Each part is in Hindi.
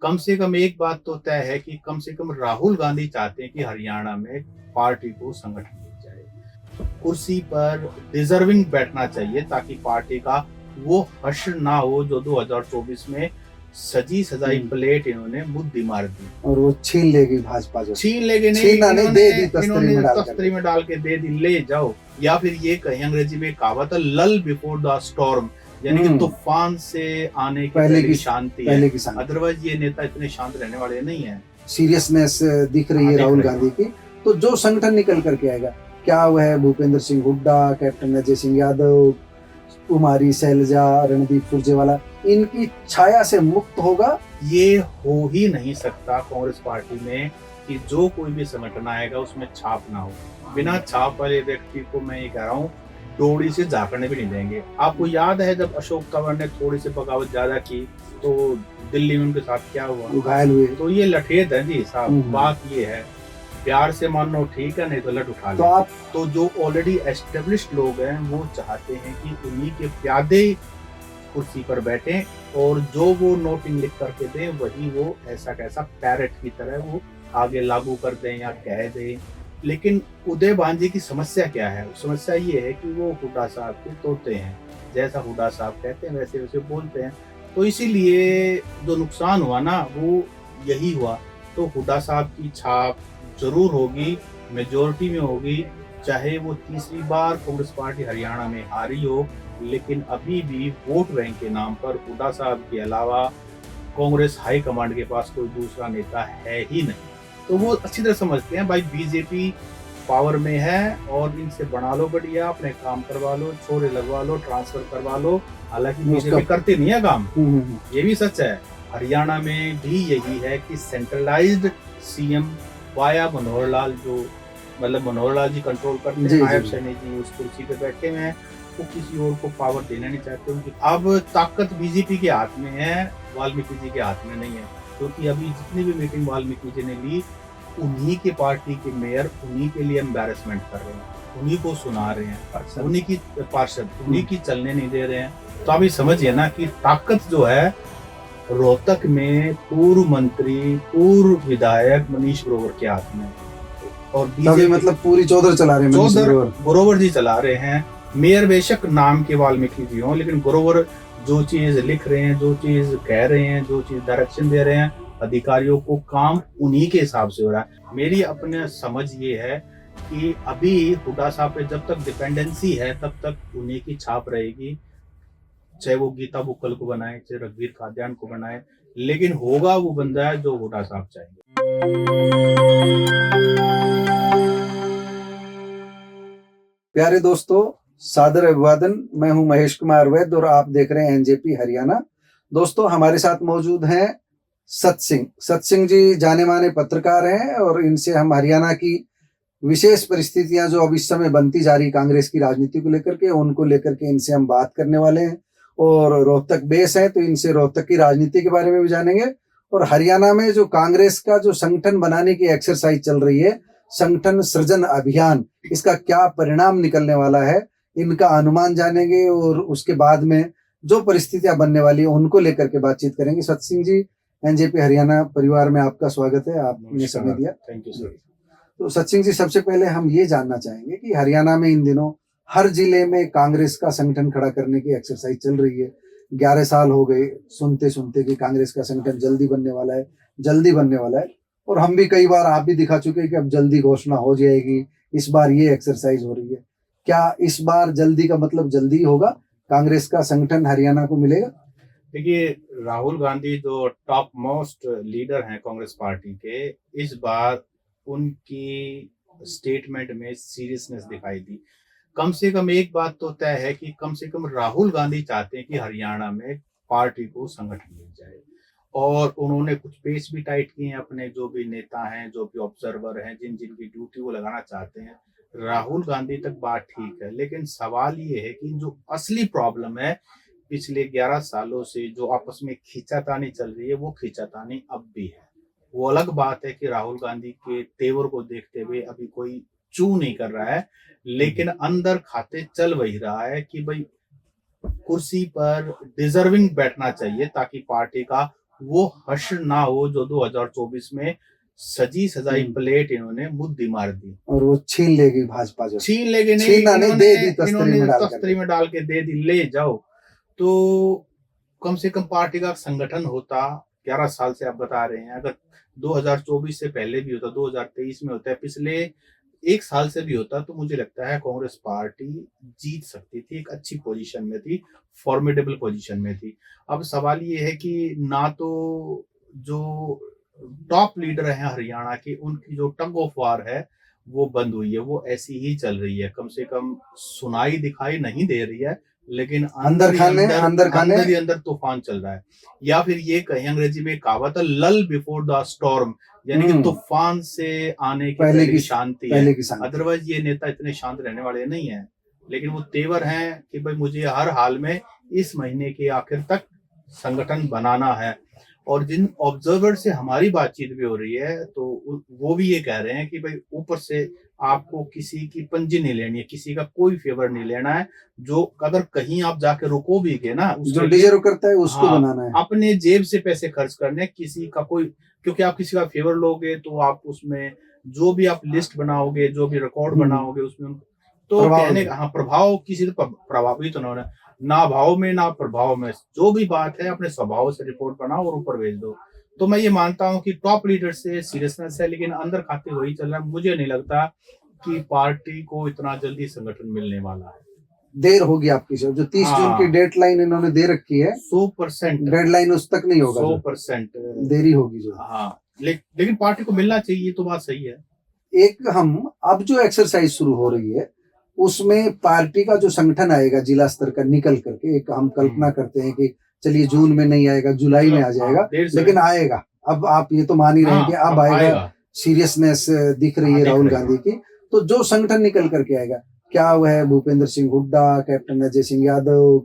कम से कम एक बात तो तय है कि कम से कम राहुल गांधी चाहते हैं कि हरियाणा में पार्टी को संगठन मिल जाए, कुर्सी पर डिजर्विंग बैठना चाहिए ताकि पार्टी का वो हश्र ना हो जो 2024 में सजी सजाई प्लेट इन्होंने मुद्दी मार दी और वो छीन लेगी भाजपा, जो छीन लेगी नहीं, छीना नहीं, दे दी तस्तरी में डाल के दे दी, ले जाओ। या फिर ये कहीं अंग्रेजी में कहावत है, लल बिफोर द स्टॉर्म, यानी कि तूफान से आने की पहले की शांति है। अदरवाइज ये नेता इतने शांत रहने वाले नहीं है। सीरियसनेस दिख रही है राहुल गांधी की। तो जो संगठन निकल करके आएगा, क्या वह भूपेंद्र सिंह हुड्डा, कैप्टन अजय सिंह यादव, कुमारी शैलजा, रणदीप सुरजेवाला, इनकी छाया से मुक्त होगा? ये हो ही नहीं सकता कांग्रेस पार्टी में कि जो कोई भी संगठन आएगा उसमें छाप ना हो। बिना छाप वाले व्यक्ति को मैं ये कह रहा हूँ डोरी से झाकड़ने भी नहीं देंगे। आपको याद है जब अशोक तंवर ने थोड़ी सी बगावत ज्यादा की तो दिल्ली में उनके साथ क्या हुआ, घायल हुए। तो ये लठेत है जी साहब। बात ये है, प्यार से मानो ठीक है, नहीं तो लट उठा लो। तो जो ऑलरेडी एस्टेब्लिश्ड लोग हैं वो चाहते हैं कि उन्हीं के प्यादे कुर्सी पर बैठे और जो वो नोटिंग लिख करके दें वही वो ऐसा कैसा पैरेट की तरह वो आगे लागू कर दें या कह दें। लेकिन उदय भांजी की समस्या क्या है? समस्या ये है कि वो हुड्डा साहब के तोते हैं, जैसा हुड्डा साहब कहते हैं वैसे वैसे बोलते हैं। तो इसीलिए जो नुकसान हुआ ना वो यही हुआ। तो हुड्डा साहब की छाप जरूर होगी, मेजोरिटी में होगी, चाहे वो तीसरी बार कांग्रेस पार्टी हरियाणा में हारी हो, लेकिन अभी भी वोट बैंक के नाम पर हुड्डा साहब के अलावा कांग्रेस हाई कमांड के पास कोई दूसरा नेता है ही नहीं। तो वो अच्छी तरह समझते हैं भाई बीजेपी पावर में है और इनसे बना लो बढ़िया, अपने काम करवा लो, छोरे लगवा लो, ट्रांसफर करवा लो। हालांकि बीजेपी करती नहीं है काम, ये भी सच है। हरियाणा में भी यही है कि centralised CM via Manohar Lal, जो मतलब मनोहर लाल जी कंट्रोल करते हैं, नायब सैनी जी उस कुर्सी पे बैठे हुए हैं, वो किसी और को पावर देना नहीं चाहते। उनकी अब ताकत बीजेपी के हाथ में है, वाल्मीकि जी के हाथ में नहीं है। क्योंकि अभी जितनी भी मीटिंग वाल्मीकि जी ने ली, उन्हीं के पार्टी के मेयर उन्हीं के लिए एम्बैरेसमेंट कर रहे हैं, उन्हीं को सुना रहे हैं, उन्हीं की पार्षद उन्हीं की चलने नहीं दे रहे हैं। तो अभी समझिए ना कि ताकत जो है रोहतक में पूर्व मंत्री, पूर्व विधायक मनीष ग्रोवर के हाथ में, और बीजेपी मतलब पूरी चौधर चला रहे हैं, ग्रोवर जी चला रहे हैं। मेयर बेशक नाम के वाल्मीकि जी हो, लेकिन ग्रोवर जो चीज लिख रहे हैं, जो चीज कह रहे हैं, जो चीज डायरेक्शन दे रहे हैं अधिकारियों को, काम उन्हीं के हिसाब से हो रहा है। मेरी अपने समझ ये है कि अभी हुड्डा साहब पे जब तक डिपेंडेंसी है तब तक उन्हीं की छाप रहेगी, चाहे वो गीता बुक्कल को बनाए, चाहे रघुवीर खाद्यान को बनाए, लेकिन होगा वो बंदा है जो हुड्डा साहब चाहेंगे। प्यारे दोस्तों, सादर अभिवादन। मैं हूं महेश कुमार वैद्य और आप देख रहे हैं एनजेपी हरियाणा। दोस्तों, हमारे साथ मौजूद हैं सत सिंह जी, जाने माने पत्रकार हैं और इनसे हम हरियाणा की विशेष परिस्थितियां जो अब इस समय बनती जा रही कांग्रेस की राजनीति को लेकर के, उनको लेकर के इनसे हम बात करने वाले हैं। और रोहतक बेस है तो इनसे रोहतक की राजनीति के बारे में भी जानेंगे और हरियाणा में जो कांग्रेस का जो संगठन बनाने की एक्सरसाइज चल रही है, संगठन सृजन अभियान, इसका क्या परिणाम निकलने वाला है, इनका अनुमान जानेंगे और उसके बाद में जो परिस्थितियां बनने वाली है उनको लेकर के बातचीत करेंगे। सत सिंह जी, एनजेपी हरियाणा परिवार में आपका स्वागत है, आपने समय दिया। Thank you sir. तो सत सिंह जी, सबसे पहले हम ये जानना चाहेंगे कि हरियाणा में इन दिनों हर जिले में कांग्रेस का संगठन खड़ा करने की एक्सरसाइज चल रही है। 11 साल हो गए सुनते सुनते कि कांग्रेस का संगठन जल्दी बनने वाला है, जल्दी बनने वाला है। और हम भी कई बार, आप भी दिखा चुके हैं कि अब जल्दी घोषणा हो जाएगी, इस बार ये एक्सरसाइज हो रही है। क्या इस बार जल्दी का मतलब जल्दी होगा, कांग्रेस का संगठन हरियाणा को मिलेगा? देखिए, राहुल गांधी जो टॉप मोस्ट लीडर हैं कांग्रेस पार्टी के, इस बार उनकी स्टेटमेंट में सीरियसनेस दिखाई दी। कम से कम एक बात तो तय है कि कम से कम राहुल गांधी चाहते हैं कि हरियाणा में पार्टी को संगठन मिल जाए। और उन्होंने कुछ पेच भी टाइट किए हैं, अपने जो भी नेता हैं, जो भी ऑब्जर्वर हैं, जिन जिनकी ड्यूटी वो लगाना चाहते हैं। राहुल गांधी तक बात ठीक है, लेकिन सवाल ये है कि जो असली प्रॉब्लम है पिछले 11 सालों से जो आपस में खींचातानी चल रही है, वो खींचातानी अब भी है। वो अलग बात है कि राहुल गांधी के तेवर को देखते हुए अभी कोई चू नहीं कर रहा है, लेकिन अंदर खाते चल वही रहा है कि भाई कुर्सी पर डिजर्विंग बैठना चाहिए ताकि पार्टी का वो हर्ष ना हो जो 2024 में सजी सजाई प्लेट इन्होंने मुद्दी मार दी और वो छीन लेगी भाजपा, जो छीन लेगी नहीं, छीना नहीं, दे दी तस्तरी में डाल के दे दी, ले जाओ। तो कम से कम पार्टी का संगठन होता, 11 साल से आप बता रहे हैं, अगर 2024 से पहले भी होता, 2023 में होता है, पिछले 1 साल से भी होता, तो मुझे लगता है कांग्रेस पार्टी जीत सकती थी, एक अच्छी पोजीशन में थी, फॉर्मिडेबल पोजीशन में थी। अब सवाल ये है कि ना तो जो टॉप लीडर हैं हरियाणा के, उनकी जो टग ऑफ वार है वो बंद हुई है, वो ऐसी ही चल रही है, कम से कम सुनाई दिखाई नहीं दे रही है, लेकिन अंदर अंदर तूफान चल रहा है। या फिर ये कहीं अंग्रेजी में कहावत है, लल बिफोर द स्टॉर्म, यानी कि तूफान से आने की पहले की शांति है। अदरवाइज ये नेता इतने शांत रहने वाले नहीं है, लेकिन वो तेवर हैं कि भाई मुझे हर हाल में इस महीने के आखिर तक संगठन बनाना है। और जिन ऑब्जर्वर से हमारी बातचीत भी हो रही है, तो वो भी ये कह रहे हैं कि भाई ऊपर से आपको किसी की पंजी नहीं लेनी है, किसी का कोई फेवर नहीं लेना है, जो अगर कहीं आप जाके रुको भी गए ना, जो डिजर्व करता है उसको बनाना है, अपने जेब से पैसे खर्च करने, किसी का कोई, क्योंकि आप किसी का फेवर लोगे तो आप उसमें जो भी आप लिस्ट बनाओगे, जो भी रिकॉर्ड बनाओगे, उसमें तो कहने का प्रभाव किसी तो प्रभावित उन्होंने, ना भाव में ना प्रभाव में, जो भी बात है अपने स्वभाव से रिपोर्ट बनाओ और ऊपर भेज दो। तो मैं ये मानता हूं कि टॉप लीडर से सीरियसनेस है, लेकिन अंदर खाते वही चल रहा है। मुझे नहीं लगता कि पार्टी को इतना जल्दी संगठन मिलने वाला है, देर होगी आपकी सर। जो 30 जून की डेडलाइन इन्होंने दे रखी है, 100% डेडलाइन उस तक नहीं होगा, 100% देरी होगी जो। लेकिन पार्टी को मिलना चाहिए, तो बात सही है। एक हम अब जो एक्सरसाइज शुरू हो रही है, उसमें पार्टी का जो संगठन आएगा जिला स्तर का निकल करके, एक हम कल्पना करते हैं कि चलिए जून में नहीं आएगा, जुलाई में आ जाएगा, लेकिन आएगा। अब आप ये तो मान ही रहे हैं कि अब आएगा, सीरियसनेस दिख रही है राहुल गांधी की। तो जो संगठन निकल करके आएगा, क्या वह भूपेंद्र सिंह हुड्डा, कैप्टन अजय सिंह यादव,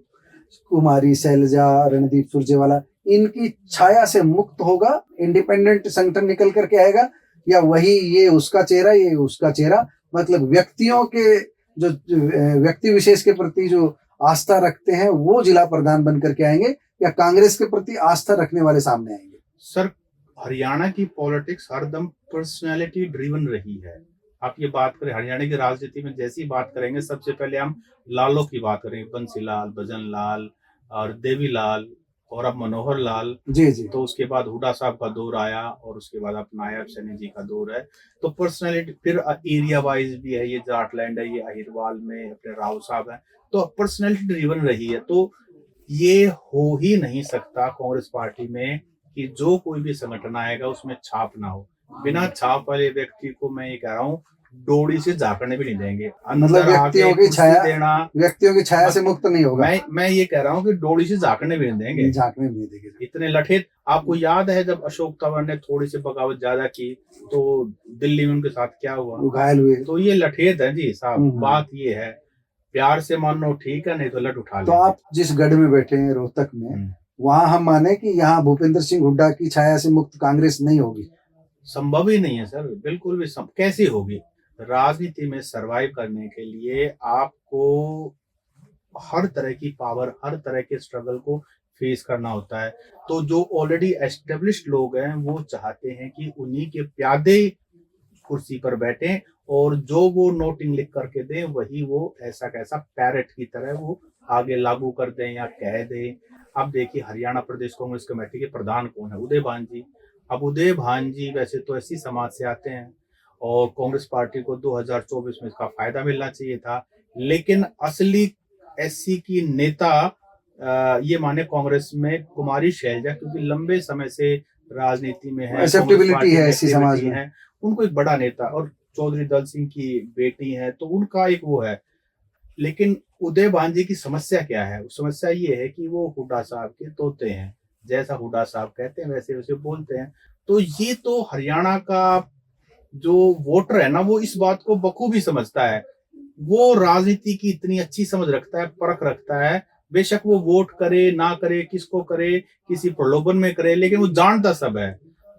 कुमारी शैलजा, रणदीप सुरजेवाला, इनकी छाया से मुक्त होगा, इंडिपेंडेंट संगठन निकल करके आएगा, या वही ये उसका चेहरा ये उसका चेहरा, मतलब व्यक्तियों के जो व्यक्ति विशेष के प्रति जो आस्था रखते हैं वो जिला प्रधान बन करके आएंगे, या कांग्रेस के प्रति आस्था रखने वाले सामने आएंगे? सर, हरियाणा की पॉलिटिक्स हरदम पर्सनैलिटी ड्रिवन रही है। आप ये बात करें हरियाणा की राजनीति में, जैसी बात करेंगे सबसे पहले हम लालों की बात करेंगे, बंसीलाल, भजन लाल और देवीलाल, और अब मनोहर लाल जी। तो उसके बाद हुड्डा साहब का दौर आया, और उसके बाद अब नायब सैनी जी का दौर है। तो पर्सनैलिटी, फिर एरिया वाइज भी है, ये जाटलैंड है, ये अहिरवाल में अपने राव साहब है, तो पर्सनैलिटी ड्रिवन रही है। तो ये हो ही नहीं सकता कांग्रेस पार्टी में कि जो कोई भी संगठन आएगा उसमें छाप ना हो। बिना छाप वाले व्यक्ति को मैं ये कह रहा हूँ डोरी से झांकने भी नहीं देंगे, मतलब व्यक्तियों की छाया से मुक्त नहीं होगा। मैं ये कह रहा हूँ कि डोरी से झांकने भी नहीं देंगे, इतने लठेत। आपको याद है जब अशोक तंवर ने थोड़ी सी बगावत ज्यादा की तो दिल्ली में उनके साथ क्या हुआ, घायल हुए। तो ये लठेत है जी साहब। बात ये है, प्यार से मानो ठीक है, नहीं तो लठ उठा ले। तो आप जिस गढ़ में बैठे हैं रोहतक में, वहां हम माने कि यहाँ भूपेंद्र सिंह हुड्डा की छाया से मुक्त कांग्रेस नहीं होगी? संभव ही नहीं है सर, बिल्कुल भी कैसी होगी। राजनीति में सरवाइव करने के लिए आपको हर तरह की पावर, हर तरह के स्ट्रगल को फेस करना होता है। तो जो ऑलरेडी एस्टेब्लिश्ड लोग हैं वो चाहते हैं कि उन्हीं के प्यादे कुर्सी पर बैठे, और जो वो नोटिंग लिख करके दें वही वो ऐसा कैसा पैरेट की तरह वो आगे लागू कर दें या कह दें। अब देखिए हरियाणा प्रदेश कांग्रेस कमेटी के प्रधान कौन है? उदय भान जी। अब उदय भान जी वैसे तो ऐसी समाज से आते हैं, और कांग्रेस पार्टी को 2024 में इसका फायदा मिलना चाहिए था, लेकिन असली एससी की नेता ये माने कांग्रेस में कुमारी शैलजा, क्योंकि लंबे समय से राजनीति में है, एक्सेप्टेबिलिटी है एससी समाज में है, उनको एक बड़ा नेता, और चौधरी दल सिंह की बेटी है तो उनका एक वो है। लेकिन उदय भान जी की समस्या क्या है? समस्या ये है कि वो हुड्डा साहब के तोते हैं, जैसा हुड्डा साहब कहते हैं वैसे वैसे बोलते हैं। तो ये तो हरियाणा का जो वोटर है ना, वो इस बात को बखूबी समझता है, वो राजनीति की इतनी अच्छी समझ रखता है, परख रखता है। बेशक वो वोट करे ना करे, किसको करे, किसी प्रलोभन में करे, लेकिन वो जानता सब है।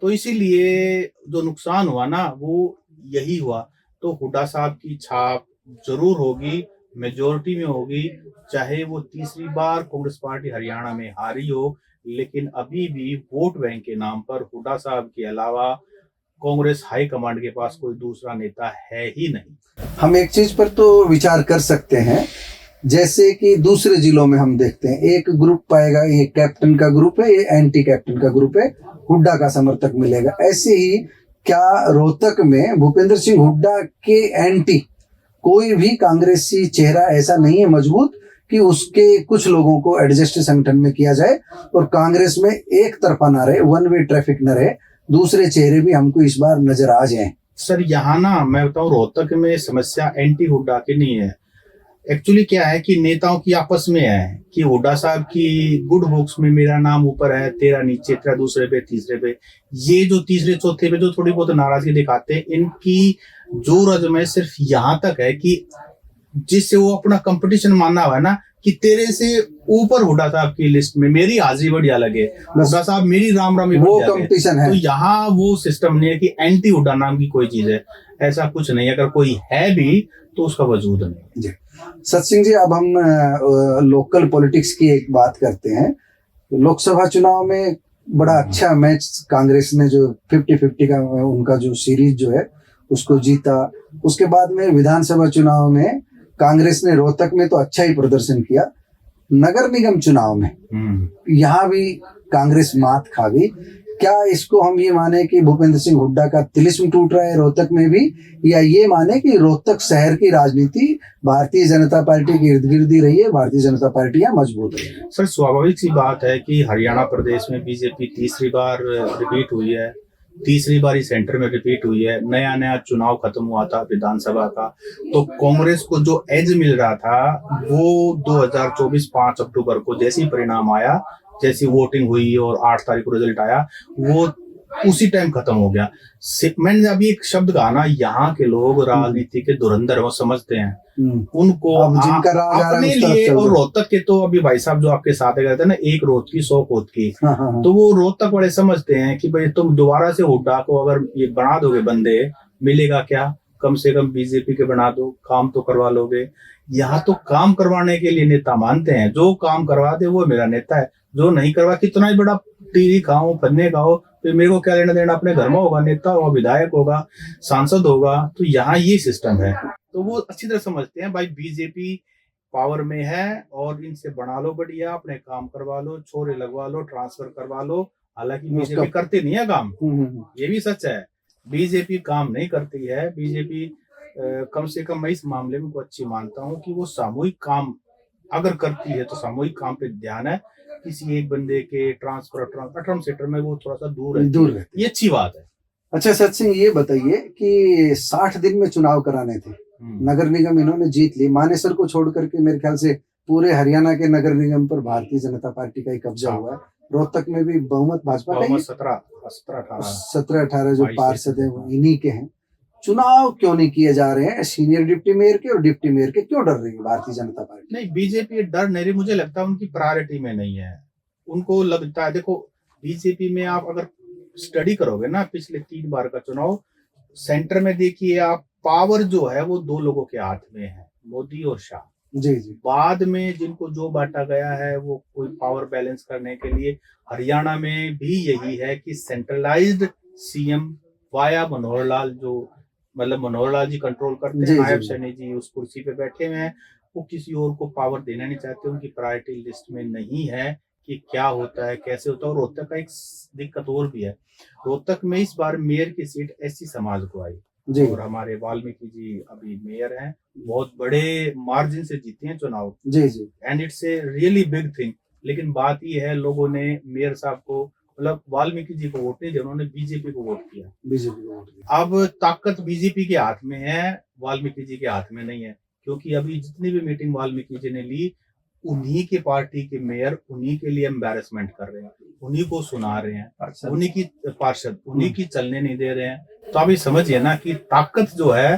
तो इसीलिए जो नुकसान हुआ ना वो यही हुआ। तो हुड्डा साहब की छाप जरूर होगी, मेजोरिटी में होगी, चाहे वो तीसरी बार कांग्रेस पार्टी हरियाणा में हारी हो, लेकिन अभी भी वोट बैंक के नाम पर हुड्डा साहब के अलावा कांग्रेस हाई कमांड के पास कोई दूसरा नेता है ही नहीं। हम एक चीज पर तो विचार कर सकते हैं, जैसे कि दूसरे जिलों में हम देखते हैं एक ग्रुप पाएगा, ये कैप्टन का ग्रुप है, ये एंटी कैप्टन का ग्रुप है, हुड्डा का समर्थक मिलेगा। ऐसे ही क्या रोहतक में भूपेंद्र सिंह हुड्डा के एंटी कोई भी कांग्रेसी चेहरा ऐसा नहीं है मजबूत कि उसके कुछ लोगों को एडजस्ट संगठन में किया जाए और कांग्रेस में एक तरफा ना रहे, वन वे ट्रैफिक न रहे, दूसरे चेहरे भी हमको इस बार नजर आ जाए? सर यहाँ ना मैं बताऊं, रोहतक में समस्या एंटी हुड्डा की नहीं है। एक्चुअली क्या है कि नेताओं की आपस में है कि हुड्डा साहब की गुड बुक्स में मेरा नाम ऊपर है, तेरा नीचे, तेरा दूसरे पे, तीसरे पे। ये जो तीसरे चौथे पे जो थोड़ी बहुत नाराजगी दिखाते हैं, इनकी जो रज्म है सिर्फ यहाँ तक है कि जिससे वो अपना कंपटीशन मानना हुआ है ना कि तेरे से ऊपर हुड्डा साहब की लिस्ट में मेरी हाजिरी बढ़िया लगे, हुड्डा साहब मेरी राम राम वो कंपटीशन है। तो यहाँ वो सिस्टम नहीं है कि एंटी हुड्डा नाम की कोई चीज है, ऐसा कुछ नहीं। अगर कोई है भी तो उसका वजूद नहीं जी। सत्सिंह जी, अब हम लोकल पॉलिटिक्स की एक बात करते हैं। लोकसभा चुनाव में बड़ा अच्छा मैच कांग्रेस ने जो 50-50 का उनका जो सीरीज जो है उसको जीता। उसके बाद में विधानसभा चुनाव में कांग्रेस ने रोहतक में तो अच्छा ही प्रदर्शन किया, नगर निगम चुनाव में यहाँ भी कांग्रेस मात खा गई। क्या इसको हम ये माने कि भूपेंद्र सिंह हुड्डा का तिलिस्म टूट रहा है रोहतक में भी, या ये माने कि रोहतक शहर की राजनीति भारतीय जनता पार्टी के इर्द गिर्द ही रही है, भारतीय जनता पार्टी यहाँ मजबूत रही है? सर स्वाभाविक सी बात है कि हरियाणा प्रदेश में बीजेपी तीसरी बार रिपीट हुई है, तीसरी बार सेंटर में रिपीट हुई है। नया नया चुनाव खत्म हुआ था विधानसभा का, तो कांग्रेस को जो एज मिल रहा था वो 2024 5 अक्टूबर को जैसे ही परिणाम आया, जैसी वोटिंग हुई और 8 तारीख को रिजल्ट आया, वो उसी टाइम खत्म हो गया। मैंने अभी एक शब्द कहा ना, यहाँ के लोग राजनीति के धुरंधर वो समझते हैं, उनको अपने लिए। और रोहतक के तो अभी भाई साहब जो आपके साथ गए थे ना, एक रोहतक की 100 कोत की, तो वो रोहतक वाले समझते हैं कि भाई तुम दोबारा से हुड्डा को अगर ये बना दोगे बंदे, मिलेगा क्या? कम से कम बीजेपी के बना दो, काम तो करवा लोगे। यहाँ तो काम करवाने के लिए नेता मानते हैं, जो काम करवा दे वो मेरा नेता है, जो नहीं करवा कितना ही बड़ा टीरी खाओ पन्ने खाओ तो मेरे को क्या लेना देना, अपने घर में होगा, नेता होगा, विधायक होगा, सांसद होगा। तो यहाँ ये सिस्टम है, तो वो अच्छी तरह समझते हैं भाई बीजेपी पावर में है और इनसे बना लो बढ़िया, अपने काम करवा लो, छोरे लगवा लो, ट्रांसफर करवा लो। हालांकि बीजेपी करती नहीं है काम, ये भी सच है, बीजेपी काम नहीं करती है। बीजेपी कम से कम मैं इस मामले में को अच्छी मानता हूँ कि वो सामूहिक काम अगर करती है तो सामूहिक काम पे ध्यान है, किसी एक बंदे के ट्रांसफर सेक्टर में वो थोड़ा सा दूर है, ये अच्छी बात है। अच्छा सत्सिंह, ये बताइए कि 60 दिन में चुनाव कराने थे, नगर निगम इन्होंने जीत ली, मानेसर को छोड़ करके मेरे ख्याल से पूरे हरियाणा के नगर निगम पर भारतीय जनता पार्टी का ही कब्जा हुआ है। रोहतक में भी बहुमत भाजपा का, 17-18 जो पार्षद है वो इन्हीं के हैं। चुनाव क्यों नहीं किए जा रहे हैं? सीनियर डिप्टी मेयर के और डिप्टी मेयर के क्यों डर रही है भारतीय जनता पार्टी? नहीं, बीजेपी डर नहीं रही, मुझे लगता है उनकी प्रायोरिटी में नहीं है। उनको लगता है, देखो बीजेपी में आप अगर स्टडी करोगे ना पिछले 3 बार का चुनाव, सेंटर में देखिए आप, पावर जो है वो 2 लोगों के हाथ में है, मोदी और शाह। जी। बाद में जिनको जो बांटा गया है वो कोई पावर बैलेंस करने के लिए, हरियाणा में भी यही है कि centralised CM via Manohar Lal, जो मतलब मनोहर लाल जी कंट्रोल करते हैं, नायब सैनी जी उस कुर्सी पे बैठे हुए हैं, वो किसी और को पावर देना नहीं चाहते, उनकी प्रायोरिटी लिस्ट में नहीं है कि क्या होता है, कैसे होता है। और रोहतक का एक दिक्कत और भी है, रोहतक में इस बार मेयर की सीट ऐसी समाज को आई जी, और हमारे वाल्मीकि जी अभी मेयर हैं, बहुत बड़े मार्जिन से जीते हैं चुनाव जी, and it's a really big thing. लेकिन बात ये है, लोगों ने मेयर साहब को, मतलब वाल्मीकि जी को वोट नहीं दिया, उन्होंने बीजेपी को वोट किया, अब ताकत बीजेपी के हाथ में है, वाल्मीकि जी के हाथ में नहीं है। क्योंकि अभी जितनी भी मीटिंग वाल्मीकि जी ने ली, उन्हीं के पार्टी के मेयर उन्हीं के लिए एम्बैरेसमेंट कर रहे हैं, उन्हीं को सुना रहे हैं, उन्हीं की पार्षद उन्हीं की चलने नहीं दे रहे हैं। तो अभी समझिए ना कि ताकत जो है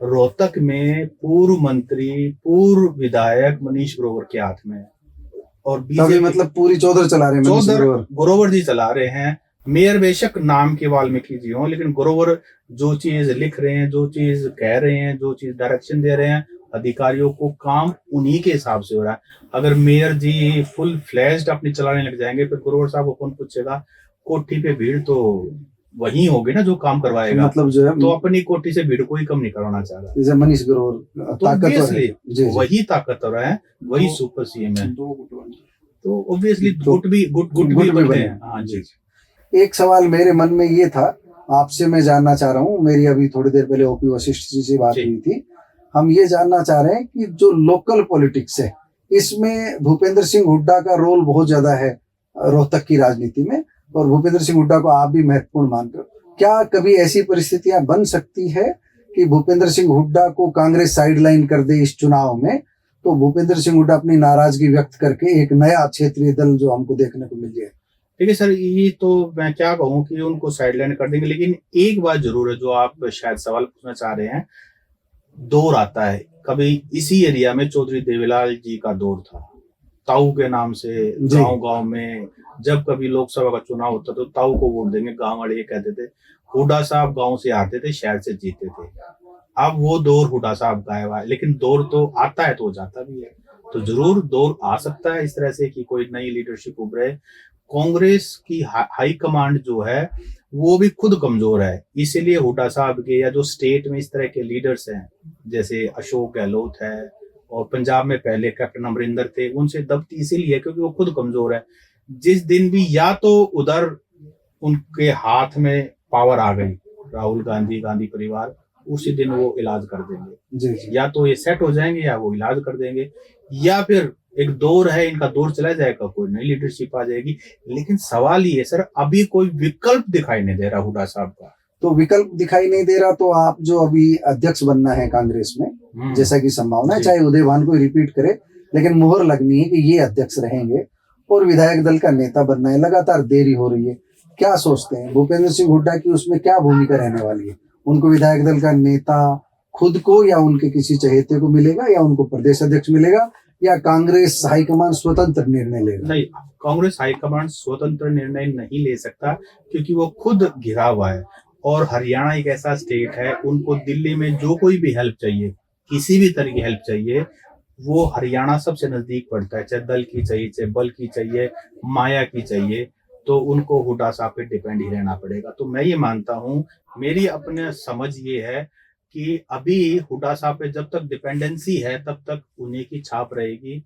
रोहतक में पूर्व मंत्री, पूर्व विधायक मनीष ग्रोवर के हाथ में है, और बीजेपी मतलब पूरी चौधर चला रहे हैं, ग्रोवर जी चला रहे हैं। मेयर बेशक नाम के वाल्मीकि जी हों, लेकिन ग्रोवर जो चीज लिख रहे हैं, जो चीज कह रहे हैं, जो चीज डायरेक्शन दे रहे हैं, अधिकारियों को काम उन्हीं के हिसाब से हो रहा है। अगर मेयर जी फुल फ्लैश्ड अपनी चलाने लग जाएंगे, फिर ग्रोवर साहब को कौन पूछेगा? कोठी पे भीड़ तो वही होगी ना जो काम करवाएगा। मतलब जो है तो अपनी कोठी से भीड़ कोई कम नहीं करवाना चाह रहा। जैसे मनीष ग्रोवर तो ऑब्वियसली वही ताकतवर है, वही तो सुपर सीएम है, तो ऑब्वियसली गुट भी बनते हैं। हाँ जी। एक सवाल मेरे मन में ये था, आपसे मैं जानना चाह रहा हूँ, मेरी अभी थोड़ी देर पहले ओपी वशिष्ठ जी से बात हुई थी। हम ये जानना चाह रहे हैं कि जो लोकल पॉलिटिक्स है, इसमें भूपेंद्र सिंह हुड्डा का रोल बहुत ज्यादा है रोहतक की राजनीति में, और भूपेंद्र सिंह हुड्डा को आप भी महत्वपूर्ण मानते हो। क्या कभी ऐसी परिस्थितियां बन सकती है कि भूपेंद्र सिंह हुड्डा को कांग्रेस साइडलाइन कर दे इस चुनाव में, तो भूपेंद्र सिंह हुड्डा अपनी नाराजगी व्यक्त करके एक नया क्षेत्रीय दल जो हमको देखने को मिल जाए? ठीक है सर, ये तो मैं क्या कहूँ कि उनको साइडलाइन कर देंगे, लेकिन एक बात जरूर है जो आप शायद सवाल पूछना चाह रहे हैं। दौर आता है, कभी इसी एरिया में चौधरी देवीलाल जी का दौर था, ताऊ के नाम से गांव में जब कभी लोकसभा का चुनाव होता तो ताऊ को वोट देंगे, गांव वाले ये कहते थे। हुड्डा साहब गांव से आते थे, शहर से जीते थे। अब वो दौर हुड्डा साहब का है, लेकिन दौर तो आता है तो जाता भी है, तो जरूर दौर आ सकता है इस तरह से कि कोई नई लीडरशिप उभरे। कांग्रेस की हाई कमांड जो है वो भी खुद कमजोर है, इसीलिए हुड्डा साहब के या जो स्टेट में इस तरह के लीडर्स हैं जैसे अशोक गहलोत है, और पंजाब में पहले कैप्टन अमरिंदर थे, उनसे दबती इसीलिए क्योंकि वो खुद कमजोर है। जिस दिन भी या तो उधर उनके हाथ में पावर आ गई, राहुल गांधी परिवार, उसी दिन वो इलाज कर देंगे। या तो ये सेट हो जाएंगे या वो इलाज कर देंगे, या फिर एक दौर है इनका, दौर चला जाएगा, कोई नई लीडरशिप आ जाएगी। लेकिन सवाल ये सर, अभी कोई विकल्प दिखाई नहीं दे रहा हुड्डा साहब का। तो विकल्प दिखाई नहीं दे रहा, तो आप जो अभी अध्यक्ष बनना है कांग्रेस में, जैसा कि संभावना है, चाहे उदयभान को रिपीट करे, लेकिन मुहर लगनी है कि ये अध्यक्ष रहेंगे और विधायक दल का नेता बनना है, लगातार देरी हो रही है। क्या सोचते हैं भूपेंद्र सिंह हुड्डा की उसमें क्या भूमिका रहने वाली है? उनको विधायक दल का नेता खुद को या उनके किसी चहेते को मिलेगा, या उनको प्रदेश अध्यक्ष मिलेगा, या कांग्रेस हाईकमान स्वतंत्र निर्णय लेगा? नहीं, कांग्रेस हाईकमान स्वतंत्र निर्णय नहीं ले सकता, क्योंकि वो खुद घिरा हुआ है। और हरियाणा एक ऐसा स्टेट है, उनको दिल्ली में जो कोई भी हेल्प चाहिए, किसी भी तरह की हेल्प चाहिए, वो हरियाणा सबसे नजदीक पड़ता है, चाहे दल की चाहिए, चाहे बल की चाहिए, माया की चाहिए, तो उनको हुड्डा साहब पे डिपेंड ही रहना पड़ेगा। तो मैं ये मानता हूँ, मेरी अपने समझ ये है कि अभी हुड्डा साहब पे जब तक डिपेंडेंसी है तब तक उन्हीं की छाप रहेगी,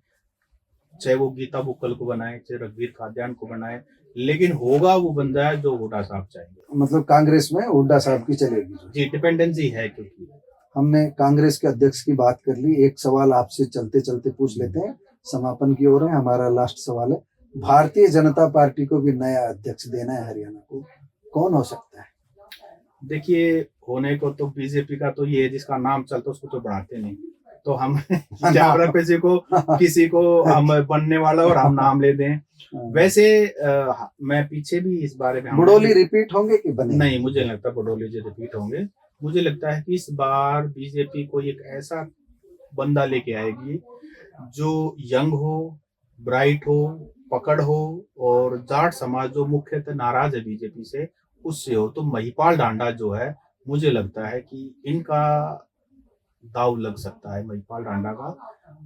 चाहे वो गीता बुक्कल को बनाए, चाहे रघुवीर खाद्यान को बनाए, लेकिन होगा वो बंदा है जो हुड्डा साहब चाहेंगे। मतलब कांग्रेस में हुड्डा साहब की चलेगी जी, डिपेंडेंसी है। क्योंकि हमने कांग्रेस के अध्यक्ष की बात कर ली, एक सवाल आपसे चलते चलते पूछ लेते हैं, समापन की ओर है, हमारा लास्ट सवाल है। भारतीय जनता पार्टी को भी नया अध्यक्ष देना है हरियाणा को, कौन हो सकता है? देखिए, होने को तो बीजेपी का तो ये जिसका नाम चलता उसको तो बढ़ाते नहीं, तो हम क्या किसी को हम बनने वाला और हम नाम ले दें। वैसे मैं पीछे भी इस बारे में, बडोली रिपीट होंगे कि बने? नहीं, मुझे नहीं लगता बडोली जी रिपीट होंगे। मुझे लगता है कि इस बार बीजेपी को एक ऐसा बंदा लेके आएगी जो यंग हो, ब्राइट हो, पकड़ हो, और जाट समाज जो मुख्यतः नाराज है बीजेपी से, उससे हो। तो महिपाल डांडा जो है, मुझे लगता है कि इनका दाव लग सकता है, महिपाल डांडा का।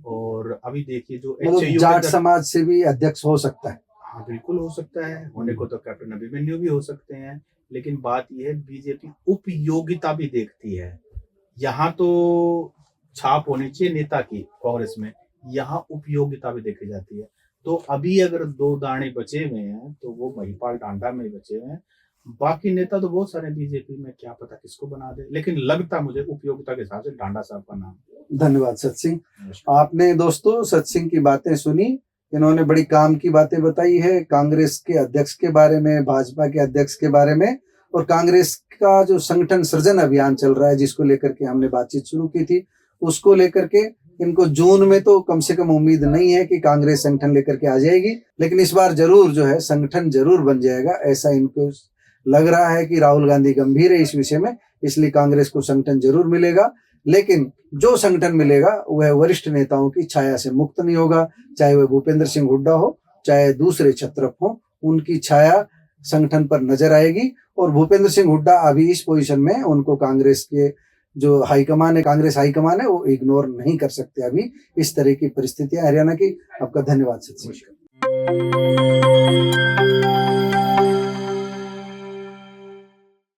और अभी देखिए जो जाट समाज से भी अध्यक्ष हो सकता है? हाँ, बिल्कुल हो सकता है। होने को तो कैप्टन अभिमन्यु भी हो सकते हैं, लेकिन बात यह है बीजेपी उपयोगिता भी देखती है। यहाँ तो छाप होनी चाहिए नेता की, कांग्रेस में यहाँ उपयोगिता भी देखी जाती है। तो अभी अगर 2 दाने बचे हुए हैं तो वो महिपाल डांडा में बचे हुए हैं, बाकी नेता तो बहुत सारे बीजेपी में, क्या पता किसको बना दे, लेकिन लगता मुझे उपयोगिता के हिसाब से डांडा साहब का नाम। धन्यवाद सत सिंह। आपने दोस्तों सत सिंह की बातें सुनी, इन्होंने बड़ी काम की बातें बताई है कांग्रेस के अध्यक्ष के बारे में, भाजपा के अध्यक्ष के बारे में, और कांग्रेस का जो संगठन सृजन अभियान चल रहा है जिसको लेकर के हमने बातचीत शुरू की थी, उसको लेकर के इनको जून में तो कम से कम उम्मीद नहीं है कि कांग्रेस संगठन लेकर के आ जाएगी, लेकिन इस बार जरूर जो है संगठन जरूर बन जाएगा, ऐसा इनको लग रहा है कि राहुल गांधी गंभीर है इस विषय में, इसलिए कांग्रेस को संगठन जरूर मिलेगा। लेकिन जो संगठन मिलेगा वह वरिष्ठ नेताओं की छाया से मुक्त नहीं होगा, चाहे वह भूपेंद्र सिंह हुड्डा हो, चाहे दूसरे छत्रप हो, उनकी छाया संगठन पर नजर आएगी। और भूपेंद्र सिंह हुड्डा अभी इस पोजीशन में, उनको कांग्रेस के जो हाईकमान है, कांग्रेस हाईकमान है, वो इग्नोर नहीं कर सकते अभी इस तरह की परिस्थितियां हरियाणा की। आपका धन्यवाद सचिन।